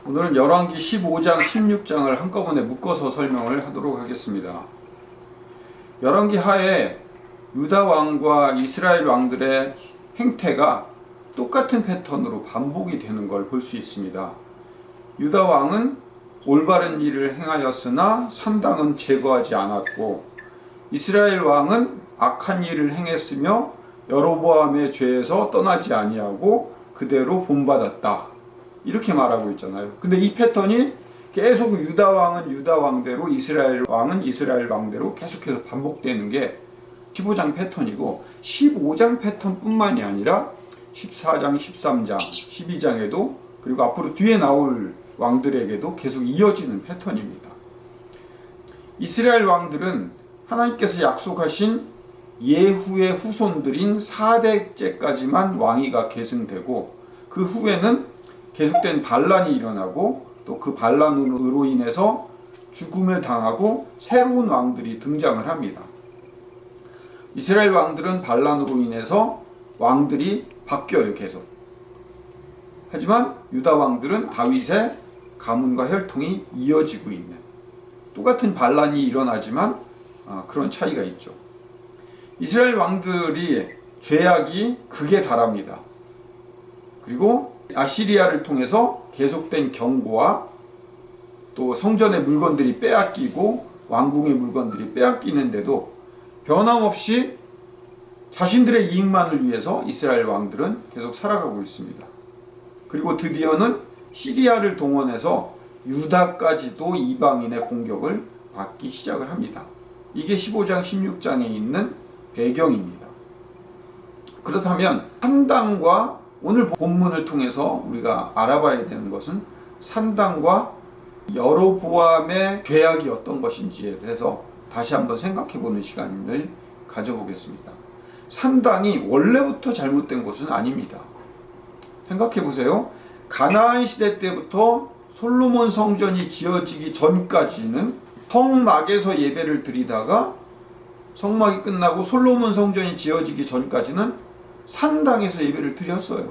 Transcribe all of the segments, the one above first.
오늘은 열왕기 15장, 16장을 한꺼번에 묶어서 설명을 하도록 하겠습니다. 열왕기 하에 유다 왕과 이스라엘 왕들의 행태가 똑같은 패턴으로 반복이 되는 걸 볼 수 있습니다. 유다 왕은 올바른 일을 행하였으나 산당은 제거하지 않았고, 이스라엘 왕은 악한 일을 행했으며 여로보암의 죄에서 떠나지 아니하고 그대로 본받았다. 이렇게 말하고 있잖아요. 근데 이 패턴이 계속 유다 왕은 유다 왕대로, 이스라엘 왕은 이스라엘 왕대로 계속해서 반복되는 게 15장 패턴이고, 15장 패턴뿐만이 아니라 14장, 13장, 12장에도, 그리고 앞으로 뒤에 나올 왕들에게도 계속 이어지는 패턴입니다. 이스라엘 왕들은 하나님께서 약속하신 예후의 후손들인 4대째까지만 왕위가 계승되고, 그 후에는 계속된 반란이 일어나고, 또 그 반란으로 인해서 죽음을 당하고 새로운 왕들이 등장을 합니다. 이스라엘 왕들은 반란으로 인해서 왕들이 바뀌어요, 계속. 하지만 유다 왕들은 다윗의 가문과 혈통이 이어지고 있는, 똑같은 반란이 일어나지만 그런 차이가 있죠. 이스라엘 왕들이 죄악이 극에 달합니다. 그리고 아시리아를 통해서 계속된 경고와 또 성전의 물건들이 빼앗기고 왕궁의 물건들이 빼앗기는데도 변함없이 자신들의 이익만을 위해서 이스라엘 왕들은 계속 살아가고 있습니다. 그리고 드디어는 시리아를 동원해서 유다까지도 이방인의 공격을 받기 시작을 합니다. 이게 15장, 16장에 있는 배경입니다. 그렇다면 산당과, 오늘 본문을 통해서 우리가 알아봐야 되는 것은 산당과 여로보암의 죄악이 어떤 것인지에 대해서 다시 한번 생각해보는 시간을 가져보겠습니다. 산당이 원래부터 잘못된 것은 아닙니다. 생각해보세요. 가나안 시대 때부터 솔로몬 성전이 지어지기 전까지는 성막에서 예배를 드리다가, 성막이 끝나고 솔로몬 성전이 지어지기 전까지는 산당에서 예배를 드렸어요.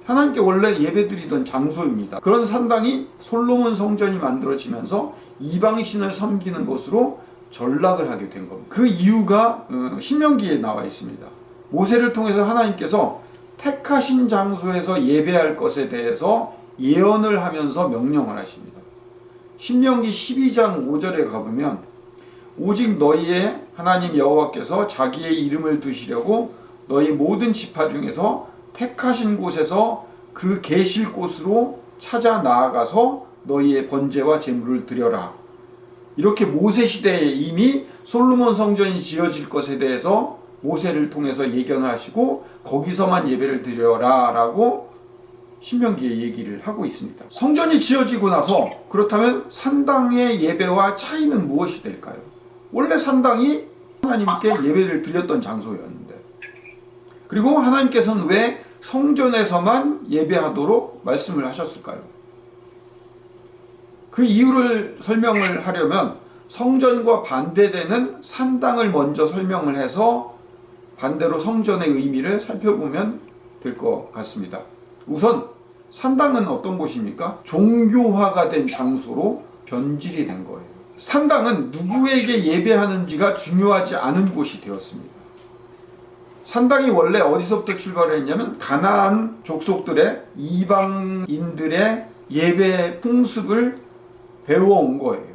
하나님께 원래 예배드리던 장소입니다. 그런 산당이 솔로몬 성전이 만들어지면서 이방신을 섬기는 것으로 전락을 하게 된 겁니다. 그 이유가 신명기에 나와 있습니다. 모세를 통해서 하나님께서 택하신 장소에서 예배할 것에 대해서 예언을 하면서 명령을 하십니다. 신명기 12장 5절에 가보면, 오직 너희의 하나님 여호와께서 자기의 이름을 두시려고 너희 모든 지파 중에서 택하신 곳에서 그 계실 곳으로 찾아 나아가서 너희의 번제와 제물을 드려라. 이렇게 모세 시대에 이미 솔로몬 성전이 지어질 것에 대해서 모세를 통해서 예견을 하시고 거기서만 예배를 드려라 라고 신명기에 얘기를 하고 있습니다. 성전이 지어지고 나서 그렇다면 산당의 예배와 차이는 무엇이 될까요? 원래 산당이 하나님께 예배를 드렸던 장소였는데, 그리고 하나님께서는 왜 성전에서만 예배하도록 말씀을 하셨을까요? 그 이유를 설명을 하려면 성전과 반대되는 산당을 먼저 설명을 해서 반대로 성전의 의미를 살펴보면 될 것 같습니다. 우선 산당은 어떤 곳입니까? 종교화가 된 장소로 변질이 된 거예요. 산당은 누구에게 예배하는지가 중요하지 않은 곳이 되었습니다. 산당이 원래 어디서부터 출발을 했냐면 가나안 족속들의, 이방인들의 예배 풍습을 배워온 거예요.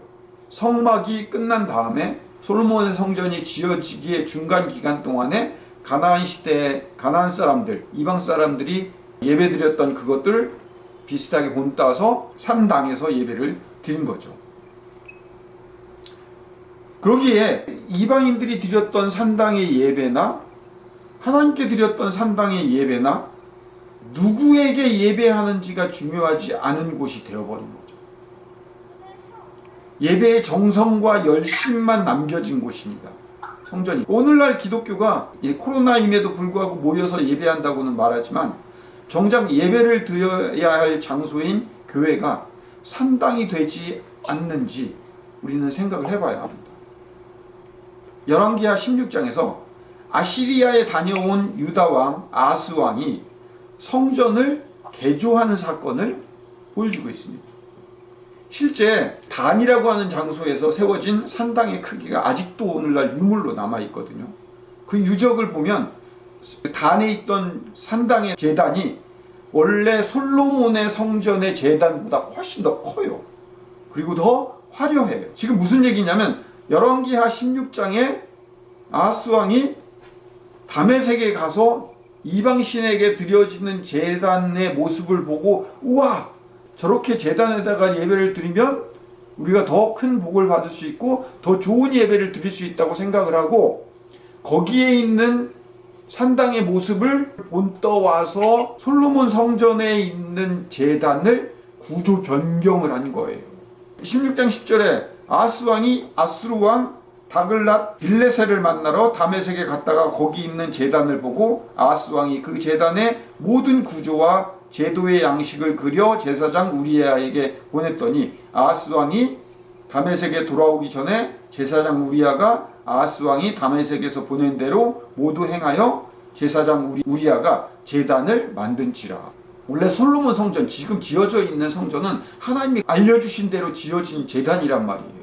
성막이 끝난 다음에 솔로몬의 성전이 지어지기에 중간 기간 동안에 가나안 시대의 가나안 사람들, 이방 사람들이 예배드렸던 그것들을 비슷하게 본따서 산당에서 예배를 드린 거죠. 그러기에 이방인들이 드렸던 산당의 예배나 하나님께 드렸던 산당의 예배나 누구에게 예배하는지가 중요하지 않은 곳이 되어버린 거죠. 예배의 정성과 열심만 남겨진 곳입니다. 성전이. 오늘날 기독교가 코로나임에도 불구하고 모여서 예배한다고는 말하지만 정작 예배를 드려야 할 장소인 교회가 산당이 되지 않는지 우리는 생각을 해봐야 합니다. 열왕기하 16장에서 아시리아에 다녀온 유다왕 아스왕이 성전을 개조하는 사건을 보여주고 있습니다. 실제 단이라고 하는 장소에서 세워진 산당의 크기가 아직도 오늘날 유물로 남아있거든요. 그 유적을 보면 단에 있던 산당의 제단이 원래 솔로몬의 성전의 제단보다 훨씬 더 커요. 그리고 더 화려해요. 지금 무슨 얘기냐면 열왕기하 16장에 아하스 왕이 다메섹에 가서 이방신에게 드려지는 제단의 모습을 보고 우와, 저렇게 제단에다가 예배를 드리면 우리가 더 큰 복을 받을 수 있고 더 좋은 예배를 드릴 수 있다고 생각을 하고, 거기에 있는 산당의 모습을 본떠와서 솔로몬 성전에 있는 제단을 구조 변경을 한 거예요. 16장 10절에 아하스 왕이 아수르 왕 다글랏 빌레셀을 만나러 다메섹에 갔다가 거기 있는 제단을 보고 아하스 왕이 그 제단의 모든 구조와 제도의 양식을 그려 제사장 우리야에게 보냈더니 아하스 왕이 다메섹에 돌아오기 전에 제사장 우리야가 아하스 왕이 다메섹에서 보낸 대로 모두 행하여 제사장 우리야가 제단을 만든지라. 원래 솔로몬 성전, 지금 지어져 있는 성전은 하나님이 알려주신 대로 지어진 제단이란 말이에요.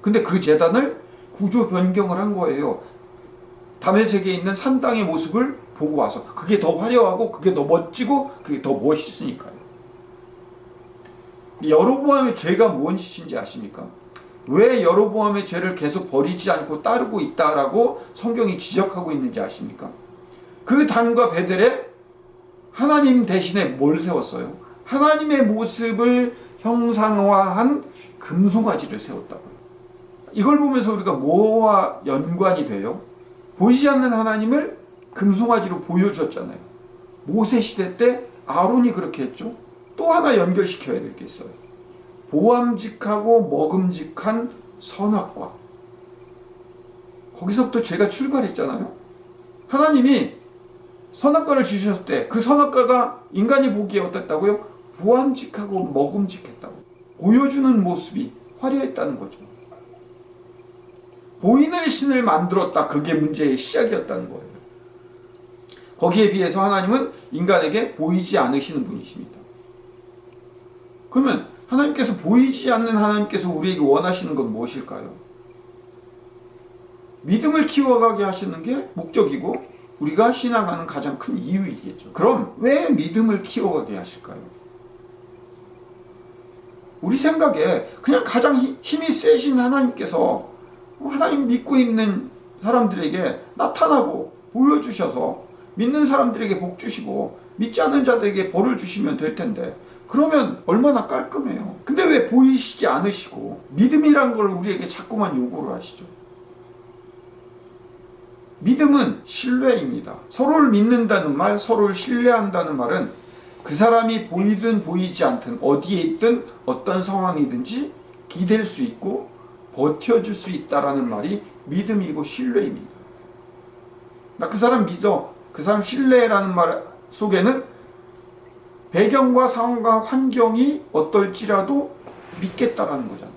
근데 그 제단을 구조 변경을 한 거예요. 다메섹에 있는 산당의 모습을 보고 와서 그게 더 화려하고 그게 더 멋지고 그게 더 멋있으니까요. 여로보암의 죄가 무엇인지 아십니까? 왜 여로보암의 죄를 계속 버리지 않고 따르고 있다라고 성경이 지적하고 있는지 아십니까? 그 단과 베델에 하나님 대신에 뭘 세웠어요? 하나님의 모습을 형상화한 금송아지를 세웠다고요. 이걸 보면서 우리가 뭐와 연관이 돼요? 보이지 않는 하나님을 금송아지로 보여주었잖아요. 모세 시대 때 아론이 그렇게 했죠. 또 하나 연결시켜야 될 게 있어요. 보암직하고 먹음직한 선악과. 거기서부터 죄가 출발했잖아요. 하나님이 선악과를 주셨을 때 그 선악과가 인간이 보기에 어땠다고요? 보암직하고 먹음직했다고. 보여주는 모습이 화려했다는 거죠. 보이는 신을 만들었다. 그게 문제의 시작이었다는 거예요. 거기에 비해서 하나님은 인간에게 보이지 않으시는 분이십니다. 그러면 하나님께서 보이지 않는 하나님께서 우리에게 원하시는 건 무엇일까요? 믿음을 키워가게 하시는 게 목적이고 우리가 신앙하는 가장 큰 이유이겠죠. 그럼 왜 믿음을 키워가게 하실까요? 우리 생각에 그냥 가장 힘이 세신 하나님께서 하나님 믿고 있는 사람들에게 나타나고 보여주셔서 믿는 사람들에게 복 주시고 믿지 않는 자들에게 벌을 주시면 될 텐데, 그러면 얼마나 깔끔해요. 근데 왜 보이시지 않으시고 믿음이란 걸 우리에게 자꾸만 요구를 하시죠? 믿음은 신뢰입니다. 서로를 믿는다는 말, 서로를 신뢰한다는 말은 그 사람이 보이든 보이지 않든 어디에 있든 어떤 상황이든지 기댈 수 있고 버텨줄 수 있다라는 말이 믿음이고 신뢰입니다. 나 그 사람 믿어, 그 사람 신뢰라는 말 속에는 배경과 상황과 환경이 어떨지라도 믿겠다라는 거잖아요.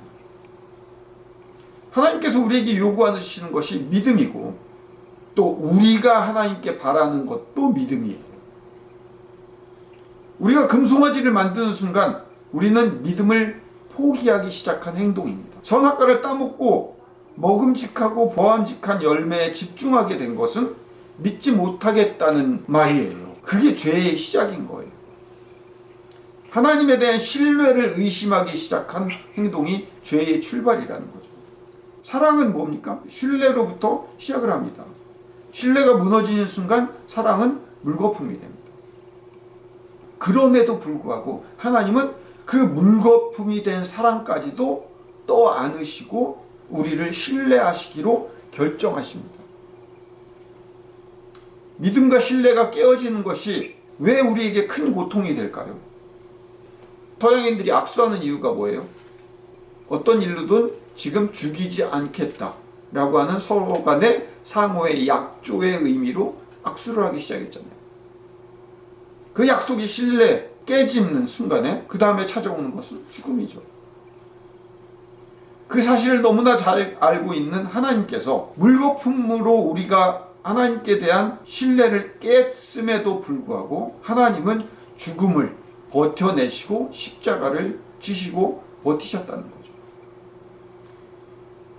하나님께서 우리에게 요구하시는 것이 믿음이고 또 우리가 하나님께 바라는 것도 믿음이에요. 우리가 금송아지를 만드는 순간 우리는 믿음을 포기하기 시작한 행동입니다. 선악과를 따먹고 먹음직하고 보암직한 열매에 집중하게 된 것은 믿지 못하겠다는 말이에요. 그게 죄의 시작인 거예요. 하나님에 대한 신뢰를 의심하기 시작한 행동이 죄의 출발이라는 거죠. 사랑은 뭡니까? 신뢰로부터 시작을 합니다. 신뢰가 무너지는 순간 사랑은 물거품이 됩니다. 그럼에도 불구하고 하나님은 그 물거품이 된 사랑까지도 떠안으시고 우리를 신뢰하시기로 결정하십니다. 믿음과 신뢰가 깨어지는 것이 왜 우리에게 큰 고통이 될까요? 서양인들이 악수하는 이유가 뭐예요? 어떤 일로든 지금 죽이지 않겠다라고 하는 서로 간의 상호의 약조의 의미로 악수를 하기 시작했잖아요. 그 약속이 신뢰 깨지는 순간에 그 다음에 찾아오는 것은 죽음이죠. 그 사실을 너무나 잘 알고 있는 하나님께서 물거품으로 우리가 하나님께 대한 신뢰를 깼음에도 불구하고 하나님은 죽음을 버텨내시고 십자가를 지시고 버티셨다는 거죠.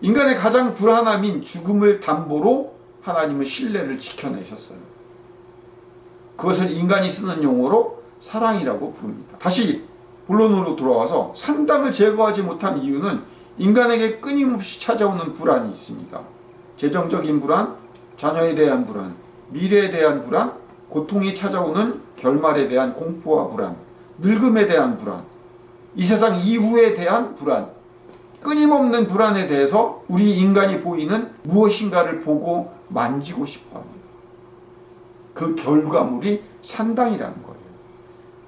인간의 가장 불안함인 죽음을 담보로 하나님은 신뢰를 지켜내셨어요. 그것을 인간이 쓰는 용어로 사랑이라고 부릅니다. 다시 본론으로 돌아와서 산당을 제거하지 못한 이유는 인간에게 끊임없이 찾아오는 불안이 있습니다. 재정적인 불안, 자녀에 대한 불안, 미래에 대한 불안, 고통이 찾아오는 결말에 대한 공포와 불안, 늙음에 대한 불안, 이 세상 이후에 대한 불안, 끊임없는 불안에 대해서 우리 인간이 보이는 무엇인가를 보고 만지고 싶어 합니다. 그 결과물이 산당이라는 거예요.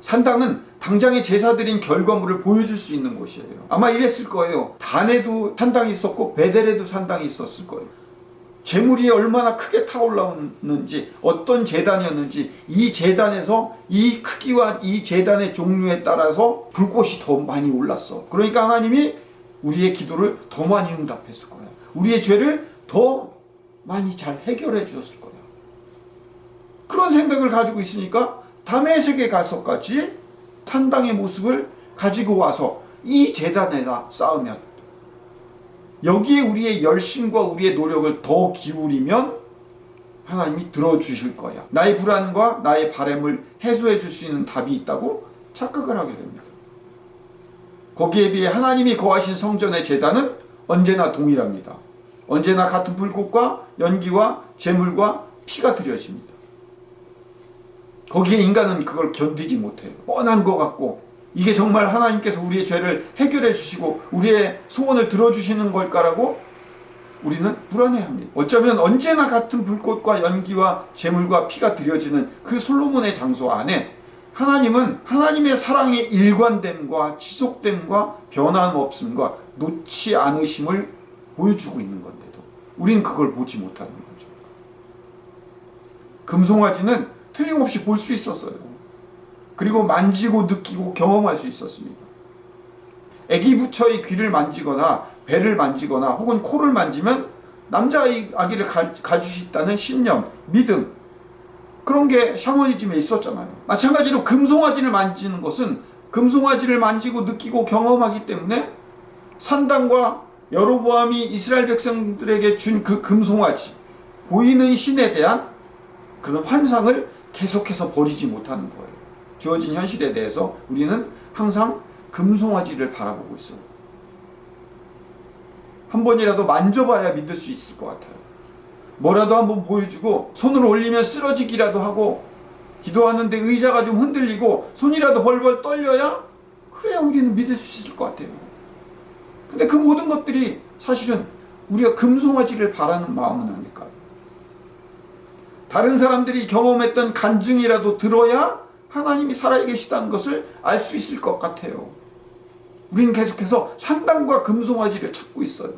산당은 당장의 제사드린 결과물을 보여줄 수 있는 곳이에요. 아마 이랬을 거예요. 단에도 산당이 있었고 베델에도 산당이 있었을 거예요. 재물이 얼마나 크게 타올라오는지, 어떤 제단이었는지, 이 제단에서 이 크기와 이 제단의 종류에 따라서 불꽃이 더 많이 올랐어. 그러니까 하나님이 우리의 기도를 더 많이 응답했을 거야. 우리의 죄를 더 많이 잘 해결해 주셨을 거야. 그런 생각을 가지고 있으니까 다메섹에 가서까지 산당의 모습을 가지고 와서 이 제단에다 쌓으면, 여기에 우리의 열심과 우리의 노력을 더 기울이면 하나님이 들어주실 거야. 나의 불안과 나의 바람을 해소해 줄 수 있는 답이 있다고 착각을 하게 됩니다. 거기에 비해 하나님이 거하신 성전의 제단은 언제나 동일합니다. 언제나 같은 불꽃과 연기와 제물과 피가 드려집니다. 거기에 인간은 그걸 견디지 못해요. 뻔한 것 같고, 이게 정말 하나님께서 우리의 죄를 해결해 주시고 우리의 소원을 들어주시는 걸까라고 우리는 불안해합니다. 어쩌면 언제나 같은 불꽃과 연기와 제물과 피가 드려지는 그 솔로몬의 장소 안에 하나님은 하나님의 사랑의 일관됨과 지속됨과 변함없음과 놓지 않으심을 보여주고 있는 건데도 우리는 그걸 보지 못하는 거죠. 금송아지는 틀림없이 볼 수 있었어요. 그리고 만지고 느끼고 경험할 수 있었습니다. 아기 부처의 귀를 만지거나 배를 만지거나 혹은 코를 만지면 남자아기를 가질 수 있다는 신념, 믿음, 그런 게 샤머니즘에 있었잖아요. 마찬가지로 금송아지를 만지는 것은 금송아지를 만지고 느끼고 경험하기 때문에 산당과 여로보암이 이스라엘 백성들에게 준 그 금송아지, 보이는 신에 대한 그런 환상을 계속해서 버리지 못하는 거예요. 주어진 현실에 대해서 우리는 항상 금송아지를 바라보고 있어요. 한 번이라도 만져봐야 믿을 수 있을 것 같아요. 뭐라도 한번 보여주고 손을 올리면 쓰러지기라도 하고, 기도하는데 의자가 좀 흔들리고 손이라도 벌벌 떨려야 그래야 우리는 믿을 수 있을 것 같아요. 근데 그 모든 것들이 사실은 우리가 금송아지를 바라는 마음은 아닐까요? 다른 사람들이 경험했던 간증이라도 들어야 하나님이 살아계시다는 것을 알 수 있을 것 같아요. 우리는 계속해서 산당과 금송아지를 찾고 있어요.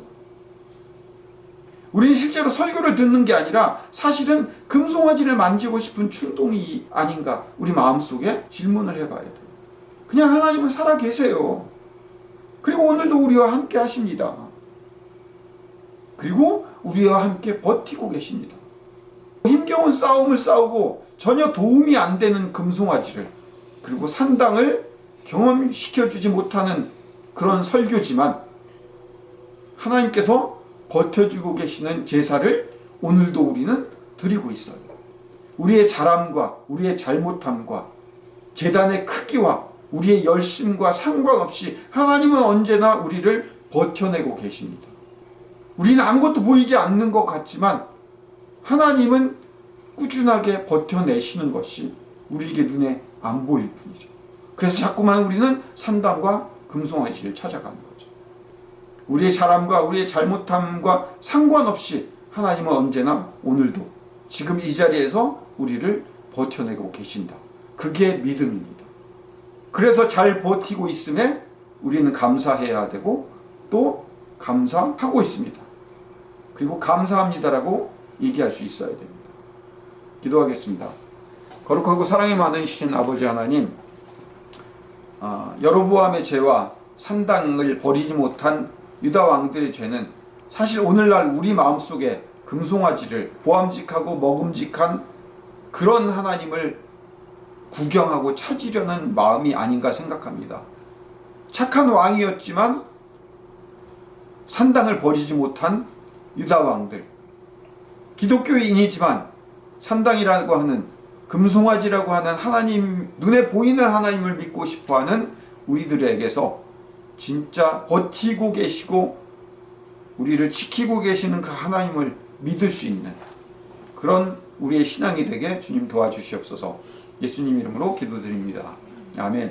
우리는 실제로 설교를 듣는 게 아니라 사실은 금송아지를 만지고 싶은 충동이 아닌가, 우리 마음속에 질문을 해봐야 돼요. 그냥 하나님은 살아계세요. 그리고 오늘도 우리와 함께 하십니다. 그리고 우리와 함께 버티고 계십니다. 힘겨운 싸움을 싸우고 전혀 도움이 안 되는 금송아지를, 그리고 산당을 경험시켜주지 못하는 그런 설교지만 하나님께서 버텨주고 계시는 제사를 오늘도 우리는 드리고 있어요. 우리의 잘함과 우리의 잘못함과 제단의 크기와 우리의 열심과 상관없이 하나님은 언제나 우리를 버텨내고 계십니다. 우리는 아무것도 보이지 않는 것 같지만 하나님은 꾸준하게 버텨내시는 것이 우리에게 눈에 안 보일 뿐이죠. 그래서 자꾸만 우리는 산당과 금송아지를 찾아가는 거죠. 우리의 잘함과 우리의 잘못함과 상관없이 하나님은 언제나 오늘도 지금 이 자리에서 우리를 버텨내고 계신다. 그게 믿음입니다. 그래서 잘 버티고 있음에 우리는 감사해야 되고 또 감사하고 있습니다. 그리고 감사합니다라고 얘기할 수 있어야 됩니다. 기도하겠습니다. 거룩하고 사랑이 많으신 아버지 하나님, 여로보암의 죄와 산당을 버리지 못한 유다 왕들의 죄는 사실 오늘날 우리 마음속에 금송아지를, 보암직하고 먹음직한 그런 하나님을 구경하고 찾으려는 마음이 아닌가 생각합니다. 착한 왕이었지만 산당을 버리지 못한 유다 왕들, 기독교인이지만 산당이라고 하는 금송아지라고 하는 하나님, 눈에 보이는 하나님을 믿고 싶어하는 우리들에게서 진짜 버티고 계시고 우리를 지키고 계시는 그 하나님을 믿을 수 있는 그런 우리의 신앙이 되게 주님 도와주시옵소서. 예수님 이름으로 기도드립니다. 아멘.